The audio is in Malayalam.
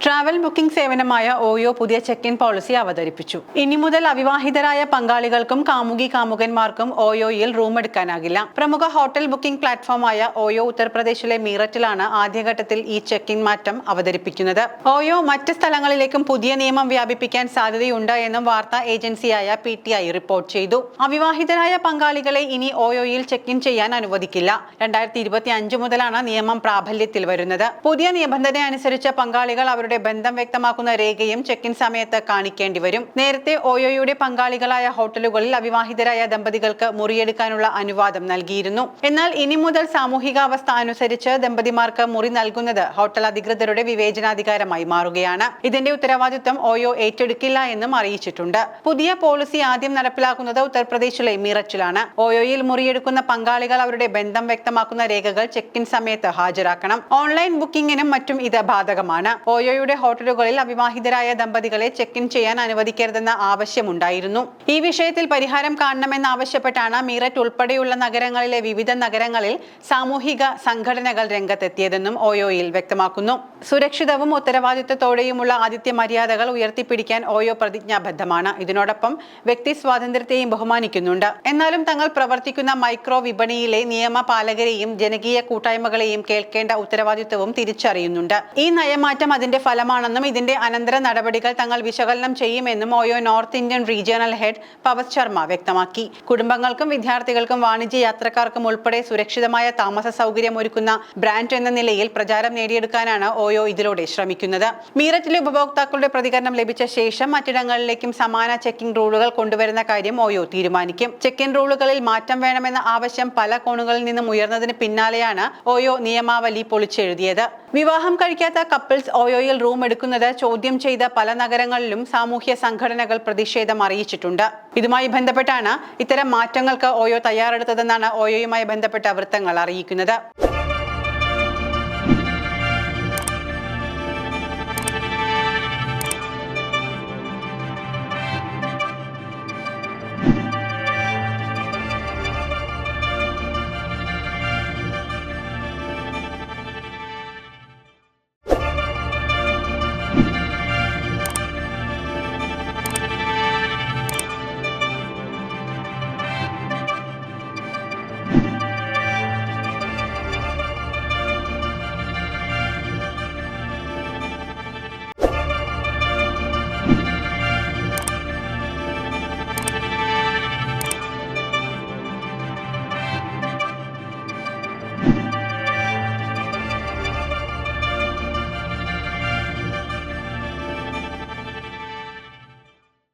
ട്രാവൽ ബുക്കിംഗ് സേവനമായ ഓയോ പുതിയ ചെക്ക് ഇൻ പോളിസി അവതരിപ്പിച്ചു. ഇനി മുതൽ അവിവാഹിതരായ പങ്കാളികൾക്കും കാമുകന്മാർക്കും ഓയോയിൽ റൂം എടുക്കാനാകില്ല. പ്രമുഖ ഹോട്ടൽ ബുക്കിംഗ് പ്ലാറ്റ്ഫോമായ ഓയോ ഉത്തർപ്രദേശിലെ മീററ്റിലാണ് ആദ്യഘട്ടത്തിൽ ഈ ചെക്ക് ഇൻ മാറ്റം അവതരിപ്പിക്കുന്നത്. ഓയോ മറ്റ് സ്ഥലങ്ങളിലേക്കും പുതിയ നിയമം വ്യാപിപ്പിക്കാൻ സാധ്യതയുണ്ട് എന്നും വാർത്താ ഏജൻസിയായ PTI റിപ്പോർട്ട് ചെയ്തു. അവിവാഹിതരായ പങ്കാളികളെ ഇനി ഓയോയിൽ ചെക്ക് ഇൻ ചെയ്യാൻ അനുവദിക്കില്ല. 2025 മുതലാണ് നിയമം പ്രാബല്യത്തിൽ വരുന്നത്. പുതിയ നിബന്ധന അനുസരിച്ച് പങ്കാളികൾ അവരുടെ ബന്ധം വ്യക്തമാക്കുന്ന രേഖയും ചെക്ക് ഇൻ സമയത്ത് കാണിക്കേണ്ടി വരും. നേരത്തെ ഓയോയുടെ പങ്കാളികളായ ഹോട്ടലുകളിൽ അവിവാഹിതരായ ദമ്പതികൾക്ക് മുറിയെടുക്കാനുള്ള അനുവാദം നൽകിയിരുന്നു. എന്നാൽ ഇനി മുതൽ സാമൂഹികാവസ്ഥ അനുസരിച്ച് ദമ്പതിമാർക്ക് മുറി നൽകുന്നത് ഹോട്ടൽ അധികൃതരുടെ വിവേചനാധികാരമായി മാറുകയാണ്. ഇതിന്റെ ഉത്തരവാദിത്വം ഓയോ ഏറ്റെടുക്കില്ല എന്നും അറിയിച്ചിട്ടുണ്ട്. പുതിയ പോളിസി ആദ്യം നടപ്പിലാക്കുന്നത് ഉത്തർപ്രദേശിലെ മീററ്റിലാണ്. ഓയോയിൽ മുറിയെടുക്കുന്ന പങ്കാളികൾ അവരുടെ ബന്ധം വ്യക്തമാക്കുന്ന രേഖകൾ ചെക്ക് ഇൻ സമയത്ത് ഹാജരാക്കണം. ഓൺലൈൻ ബുക്കിംഗിനും മറ്റും ഇത് ബാധകമാണ്. ഓയോയുടെ ഹോട്ടലുകളിൽ അവിവാഹിതരായ ദമ്പതികളെ ചെക്ക് ഇൻ ചെയ്യാൻ അനുവദിക്കരുതെന്ന ആവശ്യമുണ്ടായിരുന്നു. ഈ വിഷയത്തിൽ പരിഹാരം കാണണമെന്നാവശ്യപ്പെട്ടാണ് മീററ്റ് ഉൾപ്പെടെയുള്ള നഗരങ്ങളിലെ വിവിധ നഗരങ്ങളിൽ സാമൂഹിക സംഘടനകൾ രംഗത്തെത്തിയതെന്നും ഓയോയിൽ വ്യക്തമാക്കുന്നു. സുരക്ഷിതവും ഉത്തരവാദിത്വത്തോടെയുമുള്ള ആതിഥ്യ മര്യാദകൾ ഉയർത്തിപ്പിടിക്കാൻ ഓയോ പ്രതിജ്ഞാബദ്ധമാണ്. ഇതിനോടൊപ്പം വ്യക്തി സ്വാതന്ത്ര്യത്തെയും ബഹുമാനിക്കുന്നുണ്ട്. എന്നാലും തങ്ങൾ പ്രവർത്തിക്കുന്ന മൈക്രോ വിപണിയിലെ നിയമപാലകരെയും ജനകീയ കൂട്ടായ്മകളെയും കേൾക്കേണ്ട ഉത്തരവാദിത്വവും തിരിച്ചറിയുന്നുണ്ട്. ഈ നയമാറ്റം അതിന്റെ ഫലമാണെന്നും ഇതിന്റെ അനന്തര നടപടികൾ തങ്ങൾ വിശകലനം ചെയ്യുമെന്നും OYO north Indian regional head Pavas Sharma വ്യക്തമാക്കി. കുടുംബങ്ങൾക്കും വിദ്യാർത്ഥികൾക്കും വാണിജ്യ യാത്രക്കാർക്കും ഉൾപ്പെടെ സുരക്ഷിതമായ താമസ സൗകര്യം ഒരുക്കുന്ന ബ്രാൻഡ് എന്ന നിലയിൽ പ്രചാരം നേടിയെടുക്കാനാണ് ഓയോ ഇതിലൂടെ ശ്രമിക്കുന്നത്. മീററ്റിലെ ഉപഭോക്താക്കളുടെ പ്രതികരണം ലഭിച്ച ശേഷം മറ്റിടങ്ങളിലേക്കും സമാന ചെക്കിംഗ് റൂളുകൾ കൊണ്ടുവരുന്ന കാര്യം ഓയോ തീരുമാനിക്കും. ചെക്ക് ഇൻ റൂളുകളിൽ മാറ്റം വേണമെന്ന ആവശ്യം പല കോണുകളിൽ നിന്നും ഉയർന്നതിന് പിന്നാലെയാണ് ഓയോ നിയമാവലി പൊളിച്ചെഴുതിയത്. വിവാഹം കഴിക്കാത്ത കപ്പിൾസ് ഓയോയിൽ റൂം എടുക്കുന്നത് ചോദ്യം ചെയ്ത പല നഗരങ്ങളിലും സാമൂഹ്യ സംഘടനകൾ പ്രതിഷേധം അറിയിച്ചിട്ടുണ്ട്. ഇതുമായി ബന്ധപ്പെട്ടാണ് ഇത്തരം മാറ്റങ്ങൾക്ക് ഓയോ തയ്യാറെടുത്തതെന്നാണ് ഓയോയുമായി ബന്ധപ്പെട്ട വൃത്തങ്ങൾ അറിയിക്കുന്നത്.